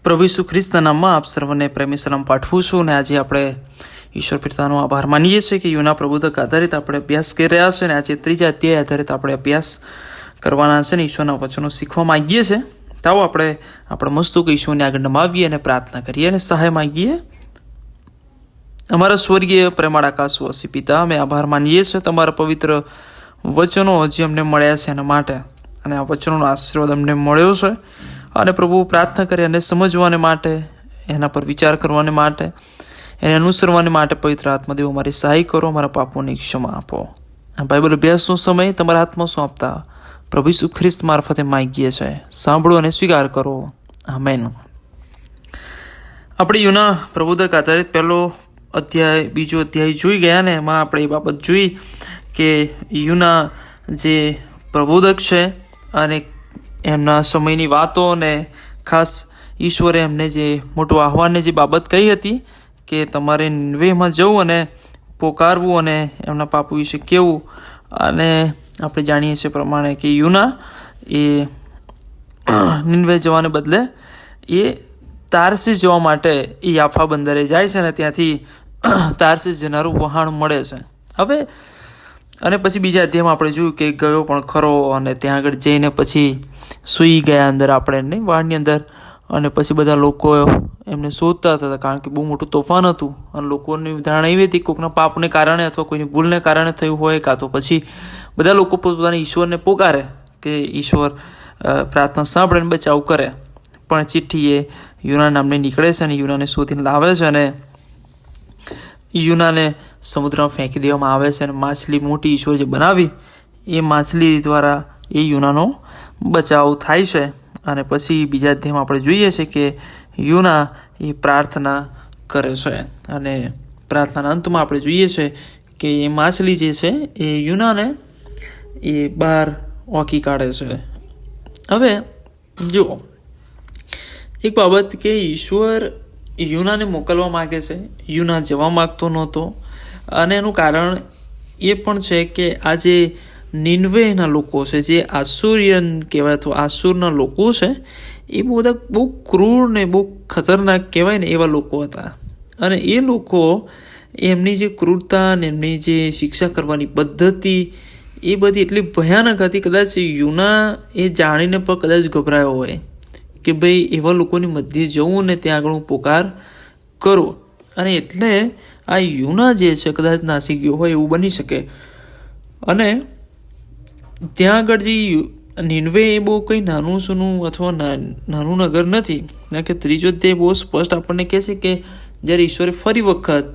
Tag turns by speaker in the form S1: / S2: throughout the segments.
S1: પ્રભુ ઈસુ ખ્રિસ્તના નામમાં આપ સર્વને પ્રેમી સલામ પાઠવું છું. અને આજે આપણે ઈશ્વર પિતાનો આભાર માનીએ છીએ કે યુના પ્રબોધક આધારિત આપણે અભ્યાસ કરી રહ્યા છીએ. અને આજે 3 અધ્યાય આધારિત આપણે અભ્યાસ કરવાના છે ને ઈશ્વરના વચનો શીખવા માંગીએ છીએ. તો આપણે આપણા મસ્તક ઈશ્વરની આગળ નમાવીએ અને પ્રાર્થના કરીએ અને સહાય માંગીએ. અમારા સ્વર્ગીય પ્રેમાળ આકાશવાસી પિતા, અમે આભાર માનીએ છીએ તમારા પવિત્ર વચનો જે અમને મળ્યા છે એના માટે, અને આ વચનોનો આશીર્વાદ અમને મળ્યો છે. અને પ્રભુ, પ્રાર્થના કરી અને સમજવાને માટે, એના પર વિચાર કરવાને માટે, એને અનુસરવાને માટે પવિત્ર આત્માદેવ અમારી સહાય કરો. અમારા પાપોની ક્ષમા આપો. આ બાઇબલ અભ્યાસનો સમય તમારા હાથમાં સોંપતા પ્રભુ ઈસુ ખ્રિસ્ત મારફતે માંગીએ છીએ. સાંભળો અને સ્વીકાર કરો. આમેન. આપણે યુના પ્રબોધક આધારિત પહેલો અધ્યાય, બીજો અધ્યાય જોઈ ગયા ને એમાં આપણે એ બાબત જોઈ કે યુના જે પ્રબોધક છે અને એમના સમયની વાતો, અને ખાસ ઈશ્વરે એમને જે મોટું આહ્વાનની જે બાબત કહી હતી કે તમારે નિનવેમાં જવું અને પોકારવું અને એમના પાપો વિશે કહેવું. અને આપણે જાણીએ છીએ પ્રમાણે કે યુના એ નિનવે જવાને બદલે એ તારસીસ જવા માટે એ યાફા બંદરે જાય છે અને ત્યાંથી તારસીસ જનારું વહાણ મળે છે. હવે અને પછી બીજા અધ્યાયમાં આપણે જોયું કે ગયો પણ ખરો અને ત્યાં આગળ જઈને પછી સૂઈ ગયા અંદર આપણે નહીં વાળની અંદર. અને પછી બધા લોકો એમને શોધતા હતા કારણ કે બહુ મોટું તોફાન હતું અને લોકોની ધારણા એવી હતી કોઈકના પાપને કારણે અથવા કોઈની ભૂલને કારણે થયું હોય, કાં તો પછી બધા લોકો પોતાના ઈશ્વરને પોકારે કે ઈશ્વર પ્રાર્થના સાંભળીને બચાવ કરે. પણ ચિઠ્ઠી એ યુના નામને નીકળે છે અને યુનાને શોધીને લાવે છે અને યુનાને સમુદ્રમાં ફેંકી દેવામાં આવે છે. અને માછલી મોટી ઈશ્વર જે બનાવી એ માછલી દ્વારા એ યુનાનો બચાવ થાય છે. અને પછી બીજા અધ્યાયમાં આપણે જોઈએ છીએ કે યુના એ પ્રાર્થના કરે છે અને પ્રાર્થનાના અંતમાં આપણે જોઈએ છીએ કે એ માછલી જે છે એ યુનાને એ બહાર ઓકી કાઢે છે. હવે જુઓ એક બાબત કે ઈશ્વર યુનાને મોકલવા માગે છે, યુના જવા માગતો નહોતો. અને એનું કારણ એ પણ છે કે આજે નિનવેના લોકો છે, જે આસુરિયન કહેવાય અથવા આસુરના લોકો છે, એ બધા બહુ ક્રૂર ને બહુ ખતરનાક કહેવાય ને એવા લોકો હતા. અને એ લોકો એમની જે ક્રૂરતા ને એમની જે શિક્ષા કરવાની પદ્ધતિ એ બધી એટલી ભયાનક હતી. કદાચ યુના એ જાણીને પણ કદાચ ગભરાયો હોય કે ભાઈ એવા લોકોની મધ્યે જવું ને ત્યાં આગળ હું પોકાર કરું. અને એટલે આ યુના જે છે કદાચ નાસી ગયો હોય એવું બની શકે. અને ત્યાં આગળ જે નિનવે એ બહુ કંઈ નાનું સૂનું અથવા નાનું નગર નથી. કારણ કે 3 અધ્યાય બહુ સ્પષ્ટ આપણને કહે છે કે જ્યારે ઈશ્વરે ફરી વખત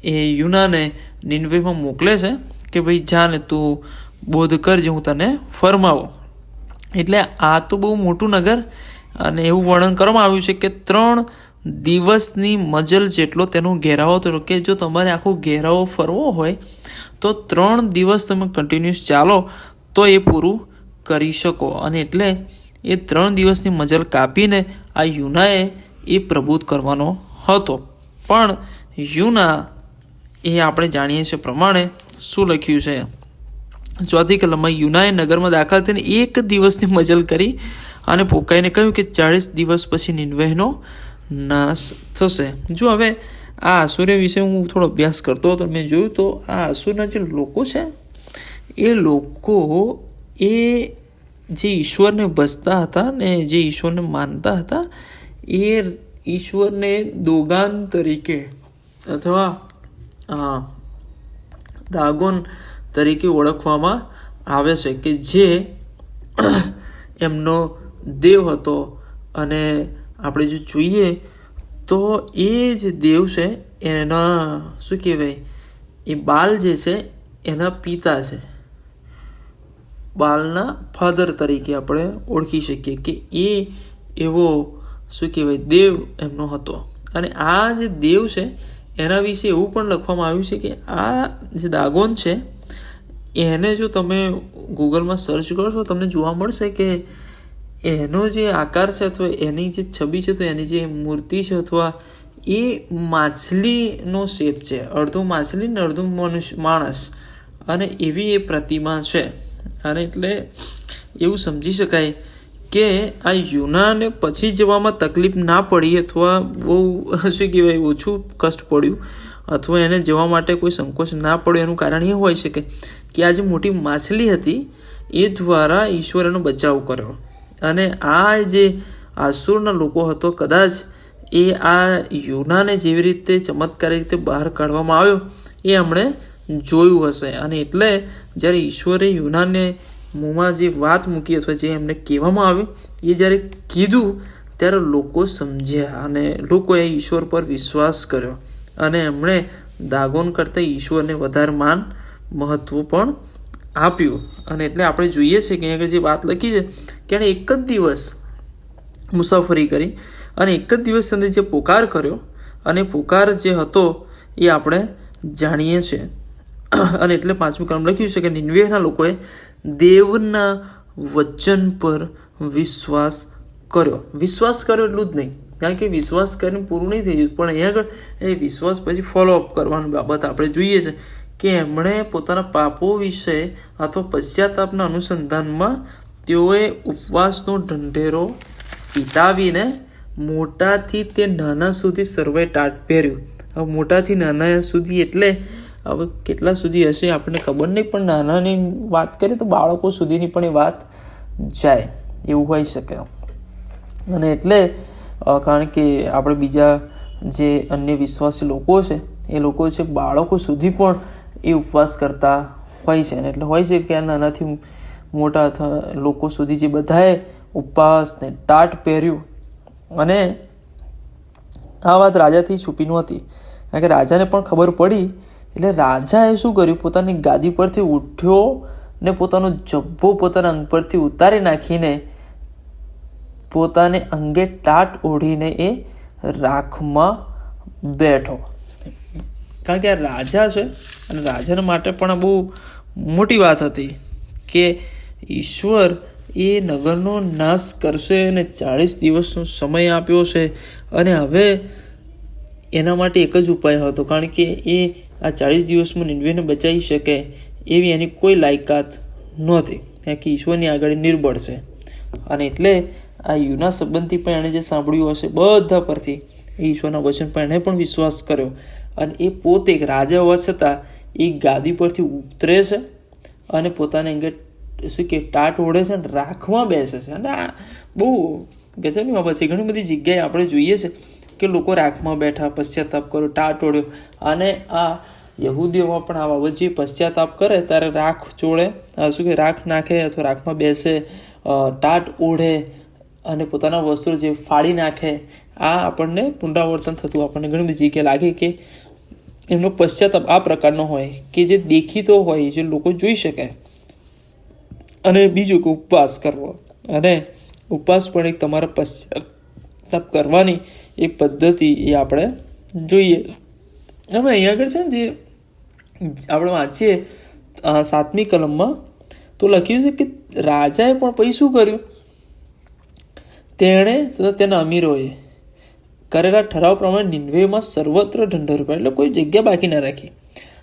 S1: એ યુનાને નિનવેમાં મોકલે છે કે ભાઈ જા ને તું બોધ કરજે, હું તને ફરમાવો. એટલે આ તો બહુ મોટું નગર, અને એવું વર્ણન કરવામાં આવ્યું છે કે 3 દિવસની મજલ જેટલો તેનો ઘેરાવો હતો. કે જો તમારે આખો ઘેરાવો ફરવો હોય તો 3 દિવસ તમે કન્ટિન્યુઅસ ચાલો તો એ પૂરું કરી શકો. અને એટલે એ 3 દિવસની મજલ કાપીને આ યુનાએ એ પ્રબોધ કરવાનો હતો. પણ યુના એ આપણે જાણીએ છીએ પ્રમાણે શું લખ્યું છે, 4 કલમમાં યુનાએ નગરમાં દાખલ થઈને 1 દિવસની મજલ કરી અને પોકાઈને કહ્યું કે 40 દિવસ પછી નિનવેનો નાશ થશે. જો હવે આ આસુર્ય વિશે હું થોડો અભ્યાસ કરતો હતો, મેં જોયું તો આ આસુરના જે લોકો છે એ લોકો એ જે ઈશ્વરને ભજતા હતા ને જે ઈશ્વરને માનતા હતા એ ઈશ્વરને દોગાન તરીકે અથવા દાગોન તરીકે ઓળખવામાં આવે છે, કે જે એમનો દેવ હતો. અને આપણે જો જોઈએ તો એ જે દેવ છે એના શું કહેવાય, એ બાલ જે છે એના પિતા છે. બાલના ફાધર તરીકે આપણે ઓળખી શકીએ કે એ એવો શું કહેવાય દેવ એમનો હતો. અને આ જે દેવ છે એના વિશે એવું પણ લખવામાં આવ્યું છે કે આ જે દાગોન છે એને જો તમે ગૂગલમાં સર્ચ કરશો તમને જોવા મળશે કે એનો જે આકાર છે અથવા એની જે છબી છે, તો એની જે મૂર્તિ છે અથવા એ માછલીનો શેપ છે, અડધું માછલી ને અડધું માણસ, અને એવી એ પ્રતિમા છે. અને એટલે એવું સમજી શકાય કે આ યુનાને પછી જવામાં તકલીફ ના પડી અથવા બહુ શું કહેવાય ઓછું કષ્ટ પડ્યું અથવા એને જવા માટે કોઈ સંકોચ ના પડ્યો, એનું કારણ એ હોઈ શકે કે આ જે મોટી માછલી હતી એ દ્વારા ઈશ્વર એનો બચાવ કર્યો. અને આ જે આસુરના લોકો હતો, કદાચ એ આ યુનાને જેવી રીતે ચમત્કારી રીતે બહાર કાઢવામાં આવ્યો એ એમણે જોયું હશે. અને એટલે જ્યારે ઈશ્વરે યુનાને મોંમાં જે વાત મૂકી અથવા જે એમને કહેવામાં આવ્યું એ જ્યારે કીધું ત્યારે લોકો સમજ્યા અને લોકોએ ઈશ્વર પર વિશ્વાસ કર્યો અને એમણે દાગોન કરતાં ઈશ્વરને વધારે માન મહત્વ પણ આપ્યું. અને એટલે આપણે જોઈએ છીએ કે આગળ જે વાત લખી છે કે એણે એક જ દિવસ મુસાફરી કરી અને એક જ દિવસ અંદર જે પોકાર કર્યો અને પોકાર જે હતો એ આપણે જાણીએ છીએ. અને એટલે 5મી કલમ લખ્યું છે કે નિનવેના લોકોએ દેવના વચન પર વિશ્વાસ કર્યો. વિશ્વાસ કર્યો એટલું જ નહીં, કારણ કે વિશ્વાસ કરીને પૂરું નહીં થઈ ગયું, પણ અહીંયા આગળ એ વિશ્વાસ પછી ફોલોઅપ કરવાની બાબત આપણે જોઈએ છે કે એમણે પોતાના પાપો વિશે અથવા પશ્ચાતાપના અનુસંધાનમાં તેઓએ ઉપવાસનો ઢંઢેરો પીટાવીને મોટાથી તે નાના સુધી સર્વે ટાટ પહેર્યું. હવે મોટાથી નાના સુધી એટલે હવે કેટલા સુધી હશે આપણને ખબર નહીં, પણ નાનાની વાત કરીએ તો બાળકો સુધીની પણ એ વાત જાય એવું હોઈ શકે. અને એટલે કારણ કે આપણે બીજા જે અન્ય વિશ્વાસી લોકો છે એ લોકો છે બાળકો સુધી પણ એ ઉપવાસ કરતા હોય છે. અને એટલે હોય છે કે આ નાનાથી મોટા અથવા લોકો સુધી જે બધાએ ઉપવાસને ટાટ પહેર્યું. અને આ વાત રાજાથી છુપી નહોતી, કારણ કે રાજાને પણ ખબર પડી. એટલે રાજાએ શું કર્યું, પોતાની ગાદી પરથી ઉઠ્યો ને પોતાનો જબ્બો પોતાના અંગ પરથી ઉતારી નાખીને પોતાને અંગે ટાટ ઓઢીને એ રાખમાં બેઠો. કારણ કે આ રાજા છે અને રાજાના માટે પણ બહુ મોટી વાત હતી કે ઈશ્વર એ નગરનો નાશ કરશે અને 40 દિવસનો સમય આપ્યો છે. અને હવે એના માટે એક જ ઉપાય હતો, કારણ કે એ આ 40 દિવસમાં નિનવેને બચાવી શકે એવી એની કોઈ લાયકાત નહોતી, કારણ કે ઈશ્વરની આગળ નિર્બળ છે. અને એટલે આ યુના સંબંધી પણ એણે જે સાંભળ્યું હશે બધા પરથી એ ઈશ્વરના વચન પર એણે પણ વિશ્વાસ કર્યો. અને એ પોતે એક રાજા હોવા છતાં એ ગાદી પરથી ઉતરે છે અને પોતાને અંગે શું કે ટાટ ઓઢે છે અને રાખમાં બેસે છે. અને આ બહુ ગજબની બાબત છે. ઘણી બધી જગ્યાએ આપણે જોઈએ છે કે લોકો રાખમાં બેઠા, પશ્ચાતાપ કર્યો, ટાટ ઓઢ્યો. અને આ યહૂદીઓમાં પણ આ બાબત જે પશ્ચાતાપ કરે ત્યારે રાખ ચોળે, શું કે રાખ નાખે અથવા રાખમાં બેસે, ટાટ ઓઢે અને પોતાના વસ્ત્રો જે ફાડી નાખે. આ આપણને પુનરાવર્તન થતું આપણને ઘણી બધી જગ્યાએ લાગે કે એમનો પશ્ચાતાપ આ પ્રકારનો હોય કે જે દેખીતો હોય, જે લોકો જોઈ શકે. અને બીજું કે ઉપવાસ કરવો, અને ઉપવાસ પણ એક તમારા પશ્ચાતાપ કરવાની એક પદ્ધતિ એ આપણે જોઈએ. હવે અહીંયા આગળ છે ને જે આપણે વાંચીએ 7મી કલમમાં તો લખ્યું છે કે રાજાએ પણ પછી શું કર્યું, તેણે તથા તેના અમીરોએ કરેલા ઠરાવ પ્રમાણે નિનવેમાં સર્વત્ર ઢંઢેરો પીટાવ્યો. એટલે કોઈ જગ્યા બાકી ના રાખી,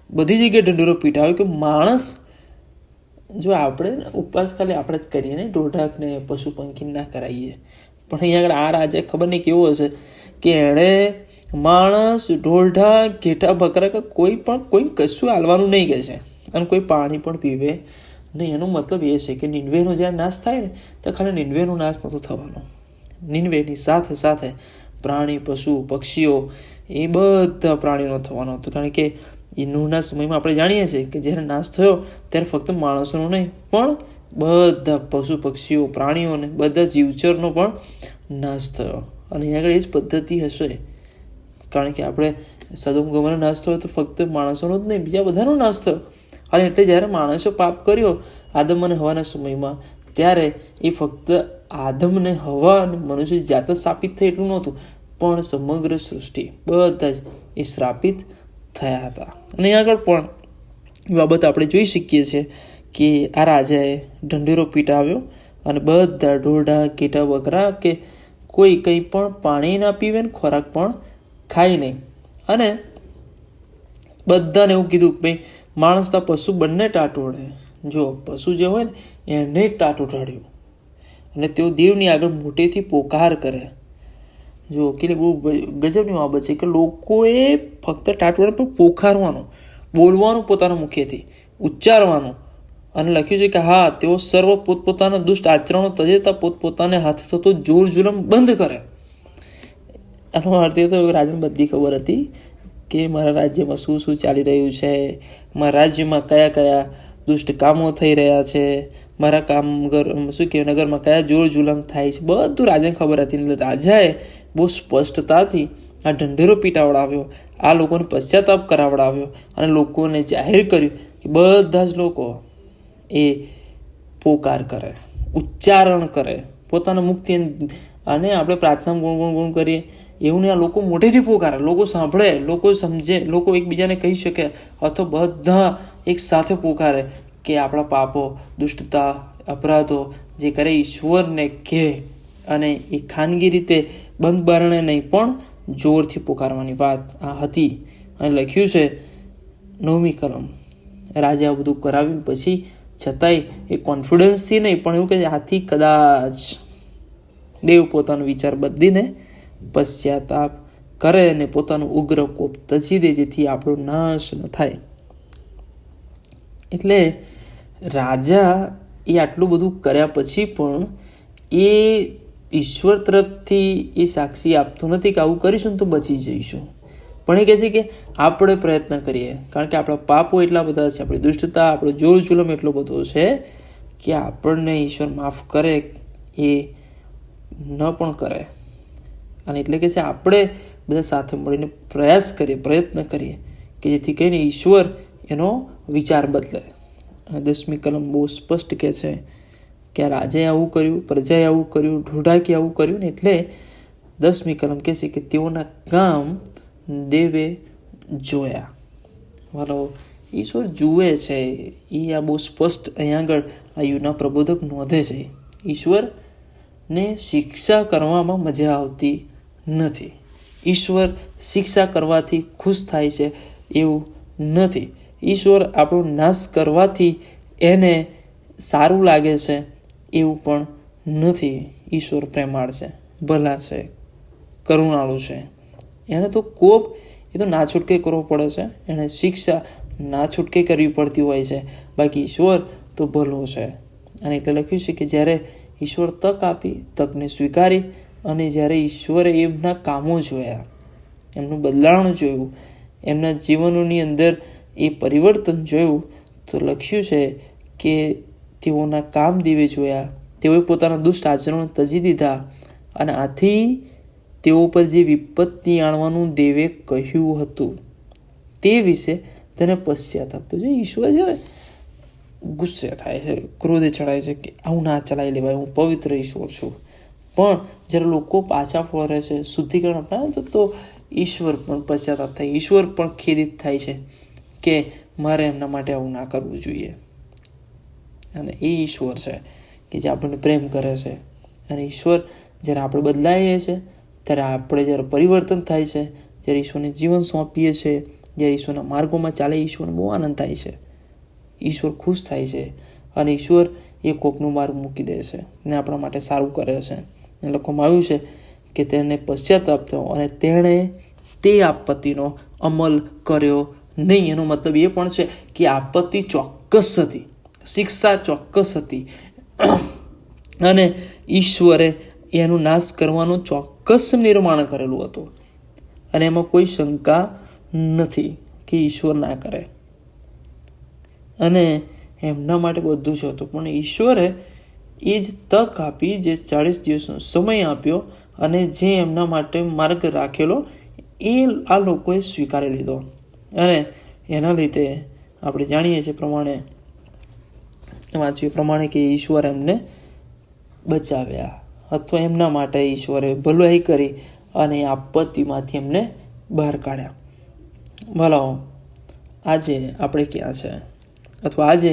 S1: બધી જગ્યાએ ઢંઢેરો પીટાવ્યો કે માણસ, જો આપણે ઉપવાસ ખાલી આપણે જ કરીએ ને, ઢોઢાકને પશુ પંખી ના કરાવીએ, પણ અહીંયા આગળ આ રાજા ખબર નહીં કેવો હશે કે એણે માણસ, ઢોઢા, ઘેટા, બકરા કે કોઈ કશું હાલવાનું નહીં કહે છે અને કોઈ પાણી પણ પીવે નહીં. એનો મતલબ એ છે કે નિનવેનો જ્યારે નાશ થાય ને તો ખાલી નિનવેનો નાશ નહોતો થવાનો, નિનવેની સાથે સાથે પ્રાણી, પશુ, પક્ષીઓ એ બધા પ્રાણીઓનો થવાનો હતો. કારણ કે એ નૂહના સમયમાં આપણે જાણીએ છીએ કે જ્યારે નાશ થયો ત્યારે ફક્ત માણસોનો નહીં પણ બધા પશુ, પક્ષીઓ, પ્રાણીઓને બધા જીવચરનો પણ નાશ થયો. અને અહીંયા આગળ એ જ પદ્ધતિ હશે, કારણ કે આપણે સદોમ ગોમોરનો નાશ થયો તો ફક્ત માણસોનો જ નહીં, બીજા બધાનો નાશ થયો. અને એટલે જ્યારે માણસો પાપ કર્યો આદમ અને હવાના સમયમાં, ત્યારે એ ફક્ત આદમ ને હવા અને મનુષ્ય જાત શાપિત થઈ એટલું નહોતું, પણ સમગ્ર સૃષ્ટિ બધા જ એ શ્રાપિત થયા હતા. અને આગળ પણ એ બાબત આપણે જોઈ શકીએ છીએ કે આ રાજાએ ઢંઢેરો પીટાવ્યો અને બધા ઢોઢા, ઘેટા, બકરા કે કોઈ કંઈ પણ પાણી ના પીવે ને ખોરાક પણ ખાય નહીં. અને બધાને એવું કીધું કે ભાઈ માણસ તા પશુ બંને ટાટ ઓઢે. જો પશુ જે હોય ને એને ટાટ ઉઠાડ્યું અને તેઓ દેવની આગળ મોટેથી પોકાર કરે. જો કે બહુ ગજબની બાબત છે કે લોકોએ ફક્ત ટાટવાને પણ પોકારવાનું, બોલવાનું પોતાના મુખેથી, ઉચ્ચારવાનું. અને લખ્યું છે કે હા, તેઓ સર્વ પોતપોતાના દુષ્ટ આચરણો તજેતા પોતપોતાને હાથ થતો જોર જુલમ બંધ કરે. આનો અર્થ એ તો રાજાને બધી ખબર હતી કે મારા રાજ્યમાં શું શું ચાલી રહ્યું છે, મારા રાજ્યમાં કયા કયા દુષ્ટ કામો થઈ રહ્યા છે, મારા કામગર શું કહેવાય નગરમાં કયા જોર જુલમ થાય છે, બધું રાજાને ખબર હતી. એટલે રાજાએ બહુ સ્પષ્ટતાથી આ ઢંઢેરો પીટાવડાવ્યો, આ લોકોને પશ્ચાતાપ કરાવડાવ્યો અને લોકોને જાહેર કર્યું કે બધા જ લોકો એ પોકાર કરે, ઉચ્ચારણ કરે પોતાના મુખથી. અને આપણે પ્રાર્થના ગુણ કરીએ એવું નહીં, આ લોકો મોટેથી પોકારે, લોકો સાંભળે, લોકો સમજે, લોકો એકબીજાને કહી શકે, અથવા બધા એક સાથે પોકારે કે આપણા પાપો, દુષ્ટતા, અપરાધો જે કરે ઈશ્વરને કહે. અને એ ખાનગી રીતે બંધ બારણે નહીં પણ જોરથી પોકારવાની વાત આ હતી. અને લખ્યું છે 9મી કલમ, રાજા આ બધું કરાવ્યું પછી છતાંય એ કોન્ફિડન્સથી નહીં પણ એવું કે આથી કદાચ દેવ પોતાનો વિચાર બદલીને પશ્ચાતાપ કરે અને પોતાનો ઉગ્ર કોપ તજી દે, જેથી આપણો નાશ ન થાય. એટલે રાજા એ આટલું બધું કર્યા પછી પણ એ ઈશ્વર તરફથી એ સાક્ષી આપતું નથી કે આવું કરીશું તો બચી જઈશું. પણ એ કહે છે કે આપણે પ્રયત્ન કરીએ, કારણ કે આપણા પાપો એટલા બધા છે, આપણી દુષ્ટતા, આપણો જોર જુલમ એટલો બધો છે કે આપણને ઈશ્વર માફ કરે એ ન પણ કરે. અને એટલે કે છે આપણે બધા સાથે મળીને પ્રયાસ કરીએ, પ્રયત્ન કરીએ કે જેથી કહીને ઈશ્વર એનો વિચાર બદલે. અને 10મી કલમ બહુ સ્પષ્ટ કહે છે કે રાજાએ આવું કર્યું, પ્રજાએ આવું કર્યું, ઢોઢાકે આવું કર્યું ને એટલે 10મી કલમ કહે છે કે તેઓના કામ દેવે જોયા. મારો ઈશ્વર જુએ છે. એ આ બહુ સ્પષ્ટ અહીંયા આગળ આ યુના પ્રબોધક નોંધે છે. ઈશ્વરને શિક્ષા કરવામાં મજા આવતી નથી. ઈશ્વર શિક્ષા કરવાથી ખુશ થાય છે એવું નથી. ઈશ્વર આપણો નાશ કરવાથી એને સારું લાગે છે એવું પણ નથી. ઈશ્વર પ્રેમાળ છે, ભલા છે, કરુણાળુ છે. એને તો કોપ એ તો ના છૂટકે કરવો પડે છે, એને શિક્ષા ના છૂટકે કરવી પડતી હોય છે. બાકી ઈશ્વર તો ભલો છે. અને એટલે લખ્યું છે કે જ્યારે ઈશ્વર તક આપી, તકને સ્વીકારી, અને જ્યારે ઈશ્વરે એમના કામો જોયા, એમનું બદલાણ જોયું, એમના જીવનોની અંદર એ પરિવર્તન જોયું, તો લખ્યું છે કે તેઓના કામ દેવે જોયા, તેઓએ પોતાના દુષ્ટ આચરણ તજી દીધા, અને આથી તેઓ પર જે વિપત્તિ આણવાનું દેવે કહ્યું હતું તે વિશે તેને પશ્ચાતાપ. તો જો ઈશ્વર છે ગુસ્સે થાય છે, ક્રોધે ચડાય છે કે આવું ના ચલાવી લેવાય, હું પવિત્ર ઈશ્વર છું. પણ જ્યારે લોકો પાછા ફરે છે, શુદ્ધિકરણ અપનાવે તો ઈશ્વર પણ પશ્ચાતાપ થાય, ઈશ્વર પણ ખેદિત થાય છે કે મારે એમના માટે આવું ના કરવું જોઈએ. અને એ ઈશ્વર છે કે જે આપણને પ્રેમ કરે છે. અને ઈશ્વર જ્યારે આપણે બદલાઈએ છીએ, ત્યારે આપણે જ્યારે પરિવર્તન થાય છે, જ્યારે ઈશ્વરને જીવન સોંપીએ છીએ, જ્યારે ઈશ્વરના માર્ગોમાં ચાલે, ઈશ્વરને બહુ આનંદ થાય છે, ઈશ્વર ખુશ થાય છે. અને ઈશ્વર એ કોકનો માર્ગ મૂકી દે છે ને આપણા માટે સારું કરે છે. લખવામાં આવ્યું છે કે તેને પશ્ચાતાપ થયો અને તેણે તે આપત્તિનો અમલ કર્યો નહીં. એનો મતલબ એ પણ છે કે આપત્તિ ચોક્કસ હતી, શિક્ષા ચોક્કસ હતી, અને ઈશ્વરે એનું નાશ કરવાનું ચોક્કસ નિર્માણ કરેલું હતું. અને એમાં કોઈ શંકા નથી કે ઈશ્વર ના કરે. અને એમના માટે બધું જ હતું. પણ ઈશ્વરે એ જ તક આપી, જે 40 દિવસનો સમય આપ્યો, અને જે એમના માટે માર્ગ રાખેલો એ આ લોકોએ સ્વીકારી લીધો. અને એના લીધે આપણે જાણીએ છીએ પ્રમાણે, વાંચ્યું પ્રમાણે કે ઈશ્વર એમને બચાવ્યા, અથવા એમના માટે ઈશ્વરે ભલાઈ કરી અને આપત્તિમાંથી એમને બહાર કાઢ્યા. ભલો આજે આપણે ક્યાં છે? અથવા આજે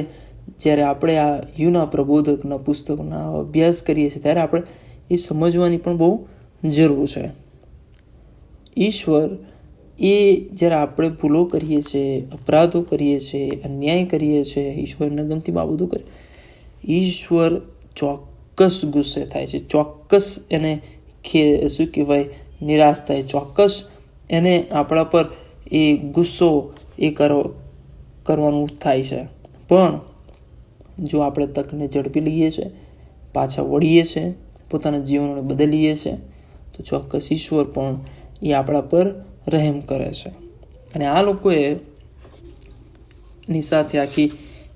S1: જ્યારે આપણે આ યુના પ્રબોધકના પુસ્તકોના અભ્યાસ કરીએ છીએ ત્યારે આપણે એ સમજવાની પણ બહુ જરૂર છે. ઈશ્વર એ જ્યારે આપણે ભૂલો કરીએ છીએ, અપરાધો કરીએ છીએ, અન્યાય કરીએ છીએ, ઈશ્વરને ગમતી બાબતો કરીએ, ઈશ્વર ચોક્કસ ગુસ્સે થાય છે, ચોક્કસ એને શું કહેવાય નિરાશ થાય, ચોક્કસ એને આપણા પર એ ગુસ્સો એ કરવાનું થાય છે. પણ જો આપણે તકને ઝડપી લઈએ છીએ, પાછા વળીએ છીએ, પોતાના જીવનને બદલીએ છીએ, તો ચોક્કસ ઈશ્વર પણ એ આપણા પર રહેમ કરે છે. અને આ લોકોએ ની સાથે આખી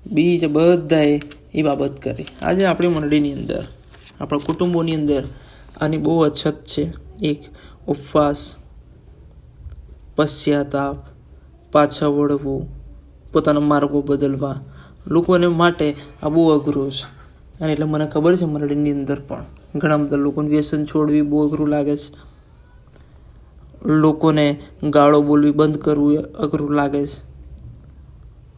S1: બીજા બધાએ એ બાબત કરી. આજે આપણી મંડળીની અંદર, આપણા કુટુંબોની અંદર આની બહુ અછત છે. એક ઉપવાસ, પશ્ચાતાપ, પાછા વળવું, પોતાના માર્ગો બદલવા, લોકોને માટે આ બહુ અઘરું છે. અને એટલે મને ખબર છે મંડળીની અંદર પણ ઘણા બધા લોકોને વ્યસન છોડવી બહુ અઘરું લાગે છે, લોકોને ગાળો બોલવી બંધ કરવું અઘરું લાગે છે,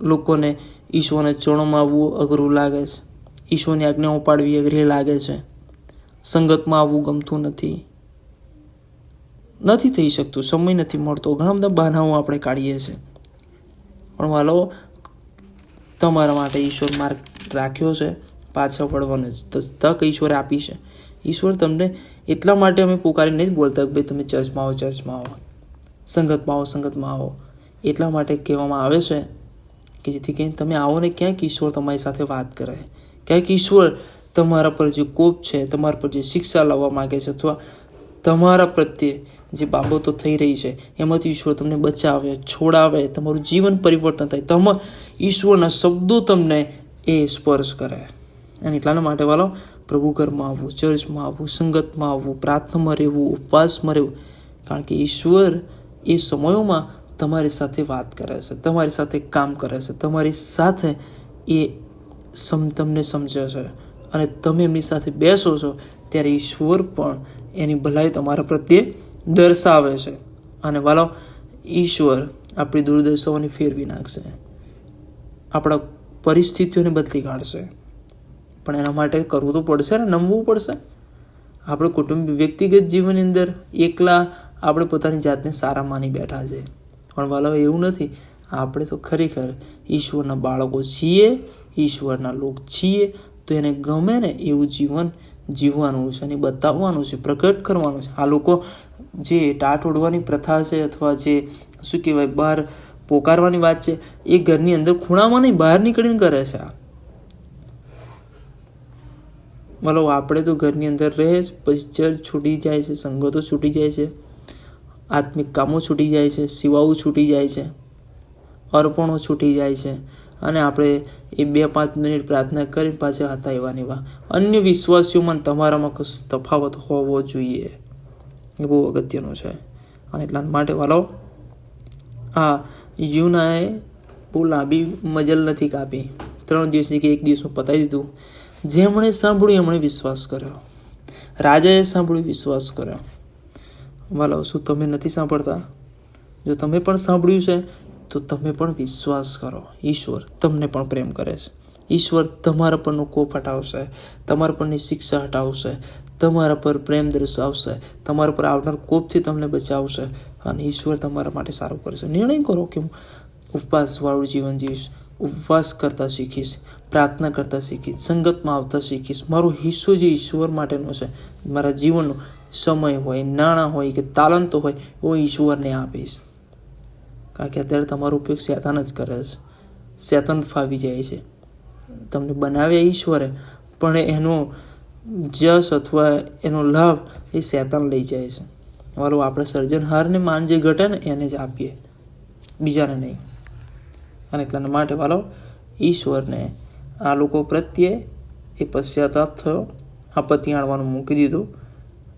S1: લોકોને ઈશ્વરને ચરણોમાં આવવું અઘરું લાગે છે, ઈશ્વરની આજ્ઞાઓ પાડવી અઘરી લાગે છે, સંગતમાં આવવું ગમતું નથી થઈ શકતું, સમય નથી મળતો, ઘણા બધા બહાનાઓ આપણે કાઢીએ છીએ. પણ વાલો, તમારા માટે ઈશ્વર માર્ગ રાખ્યો છે, પાછા વળવાનો તક ઈશ્વરે આપી છે. ઈશ્વર તમને એટલા માટે અમે પુકારીને જ બોલતા કે ભાઈ તમે ચર્ચમાં આવો, સંગતમાં આવો. એટલા માટે કહેવામાં આવે છે કે જેથી કરીને તમે આવો ને ક્યાંક ઈશ્વર તમારી સાથે વાત કરે, ક્યાંક ઈશ્વર તમારા પર જે કોપ છે, તમારા પર જે શિક્ષા લાવવા માગે છે, અથવા તમારા પ્રત્યે જે બાબતો થઈ રહી છે એમાંથી ઈશ્વર તમને બચાવે, છોડાવે, તમારું જીવન પરિવર્તન થાય, ઈશ્વરના શબ્દો તમને એ સ્પર્શ કરે. અને એટલાના માટે વાલો, પ્રભુ ઘરમાં આવવું, ચર્ચમાં આવવું, સંગતમાં આવવું, પ્રાર્થનામાં રહેવું, ઉપવાસમાં રહેવું, કારણ કે ઈશ્વર એ સમયોમાં તમારી સાથે વાત કરે છે, તમારી સાથે કામ કરે છે, તમારી સાથે એ તમને સમજે છે. અને તમે એમની સાથે બેસો છો ત્યારે ઈશ્વર પણ એની ભલાઈ તમારા પ્રત્યે દર્શાવે છે. અને વાલો, ઈશ્વર આપણી દુર્દશાઓને ફેરવી નાખશે, આપણા પરિસ્થિતિઓને બદલી કાઢશે. પણ એના માટે કરવું તો પડશે ને, નમવું પડશે. આપણે કુટુંબ વ્યક્તિગત જીવનની અંદર એકલા આપણે પોતાની જાતને સારા માની બેઠા છે. પણ વાલો, એવું નથી. આપણે તો ખરેખર ઈશ્વરના બાળકો છીએ, ઈશ્વરના લોક છીએ. તો એને ગમે ને એવું જીવન જીવવાનું છે અને બતાવવાનું છે, પ્રગટ કરવાનું છે. આ લોકો જે ટાટ ઓઢવાની પ્રથા છે, અથવા જે શું કહેવાય બહાર પોકારવાની વાત છે, એ ઘરની અંદર ખૂણામાં નહીં, બહાર નીકળીને કરે છે. મતલબ આપણે તો ઘરની અંદર રહે, પછી ચર્ચ છૂટી જાય છે, સંગતો છૂટી જાય છે, આત્મિક કામો છૂટી જાય છે, સેવાઓ છૂટી જાય છે, અર્પણો છૂટી જાય છે, અને આપણે એ 2-5 મિનિટ પ્રાર્થના કરીને પાછા હતા એવા ને એવા. અન્ય વિશ્વાસીઓમાં તમારામાં તફાવત હોવો જોઈએ, એ બહુ અગત્યનું છે. અને એટલા માટે વાલો, આ યુનાએ બહુ લાંબી મજલ નથી કાપી, 3 દિવસની કે 1 દિવસમાં પતાવી દીધું. જેમણે સાંભળ્યું એમણે વિશ્વાસ કર્યો, રાજાએ સાંભળ્યું, વિશ્વાસ કર્યો. વાલો, શું તમે નથી સાંભળતા? જો તમે પણ સાંભળ્યું છે તો તમે પણ વિશ્વાસ કરો. ઈશ્વર તમને પણ પ્રેમ કરે છે. ઈશ્વર તમારા પરનો કોપ હટાવશે, તમારા પરની શિક્ષા હટાવશે, તમારા પર પ્રેમ દર્શાવશે, તમારા પર આવનાર કોપથી તમને બચાવશે, અને ઈશ્વર તમારા માટે સારું કરશે. નિર્ણય કરો કે હું ઉપવાસવાળું જીવન જીવીશ, ઉપવાસ કરતા શીખીશ, પ્રાર્થના કરતા શીખીશ, સંગતમાં આવતા શીખીશ. મારો હિસ્સો જે ઈશ્વર માટેનો છે, મારા જીવનનો સમય હોય, નાણાં હોય કે તાલંતો હોય, હું ઈશ્વરને આપીશ. કારણ કે અત્યારે તમારો ઉપયોગ શેતાન જ કરે છે, શેતાન ફાવી જાય છે. તમને બનાવ્યા ઈશ્વરે, પણ એનો જશ અથવા એનો લાભ એ શેતાન લઈ જાય છે. વાલો, આપણે સર્જનહારને માન જે ઘટે ને એને જ આપીએ, બીજાને નહીં. અને એટલા માટે વાલો, ઈશ્વરને આ લોકો પ્રત્યે એ પશ્ચાતાપ થયો, આપત્તિ આણવાનું મૂકી દીધું,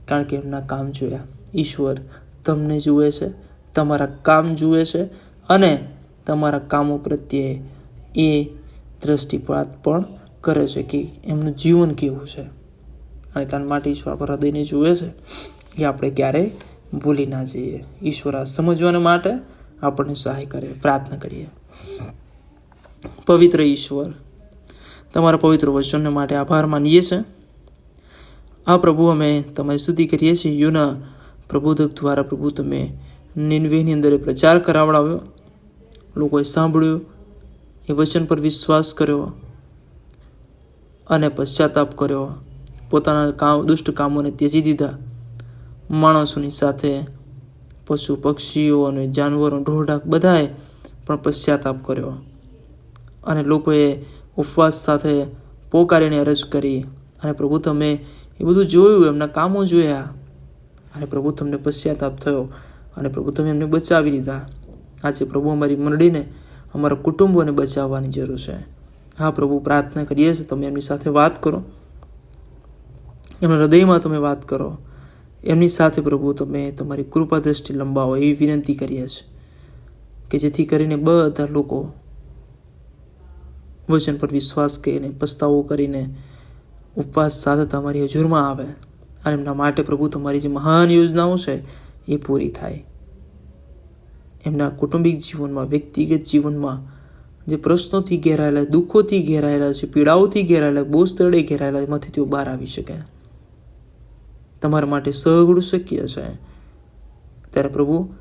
S1: કારણ કે એમના કામ જોયા. ઈશ્વર તમને જુએ છે, તમારા કામ જુએ છે, અને તમારા કામો પ્રત્યે એ દ્રષ્ટિપાત પણ કરે છે કે એમનું જીવન કેવું છે. અને એટલા માટે ઈશ્વર આપણા હૃદયને જુએ છે, એ આપણે ક્યારેય ભૂલી ના જઈએ. ઈશ્વર આ સમજવાને માટે આપણને સહાય કરે. પ્રાર્થના કરીએ. પવિત્ર ઈશ્વર, તમારા પવિત્ર વચનને માટે આભાર માનીએ છીએ. આ પ્રભુ, અમે તમારી સ્તુતિ કરીએ છીએ. યુના પ્રબોધક દ્વારા પ્રભુ તમે નિનવેની અંદર એ પ્રચાર કરાવડાવ્યો, લોકોએ સાંભળ્યું, એ વચન પર વિશ્વાસ કર્યો અને પશ્ચાતાપ કર્યો, પોતાના દુષ્ટ કામોને ત્યજી દીધા. માણસોની સાથે પશુ પક્ષીઓ અને જાનવરો ઢોરઢાક બધાએ પણ પશ્ચાતાપ કર્યો અને લોકોએ ઉપવાસ સાથે પોકારીને અરજ કરી. અને પ્રભુ તમે એ બધું જોયું, એમના કામો જોયા અને પ્રભુ તમને પશ્ચાતાપ થયો અને પ્રભુ તમે એમને બચાવી લીધા. આજે પ્રભુ અમારી મંડળીને, અમારા કુટુંબોને બચાવવાની જરૂર છે. હા પ્રભુ, પ્રાર્થના કરીએ છીએ તમે એમની સાથે વાત કરો, એમના હૃદયમાં તમે વાત કરો, એમની સાથે પ્રભુ તમે તમારી કૃપા દ્રષ્ટિ લંબાવો એવી વિનંતી કરીએ છીએ કે જેથી કરીને બધા લોકો વચન પર વિશ્વાસ કરીને, પસ્તાવો કરીને ઉપવાસ સાથે તમારી હજુરમાં આવે અને એમના માટે પ્રભુ તમારી જે મહાન યોજનાઓ છે એ પૂરી થાય. એમના કૌટુંબિક જીવનમાં, વ્યક્તિગત જીવનમાં જે પ્રશ્નોથી ઘેરાયેલા, દુઃખોથી ઘેરાયેલા છે, પીડાઓથી ઘેરાયેલા, બોજ તળે ઘેરાયેલા, એમાંથી તેઓ બહાર આવી શકે. તમારા માટે સઘળું શક્ય છે. ત્યારે પ્રભુ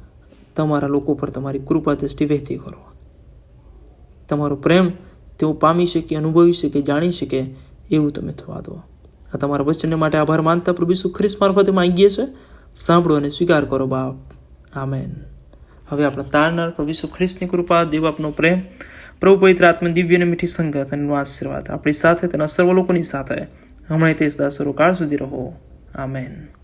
S1: તમારા લોકો પર તમારી કૃપા દ્રષ્ટિ વહેતી કરો. તમારો પ્રેમ તેઓ પામી શકે, અનુભવી શકે, જાણી શકે એવું તમે થવા દો. આ તમારા વચનને માટે આભાર માનતા પ્રભુ ઈસુ ખ્રિસ્ત મારફતે માંગીએ છીએ. સાંભળો અને સ્વીકાર કરો બાપ. આમેન. હવે આપણા તારનાર પ્રભુ ઈસુ ખ્રિસ્તની કૃપા, દેવ આપનો પ્રેમ, પ્રભુ પવિત્ર આત્મા દિવ્ય અને મીઠી સંગત અને આશીર્વાદ આપણી સાથે, તેના સર્વ લોકોની સાથે હમણાં તે સદા સર્વકાળ સુધી રહો. આમેન.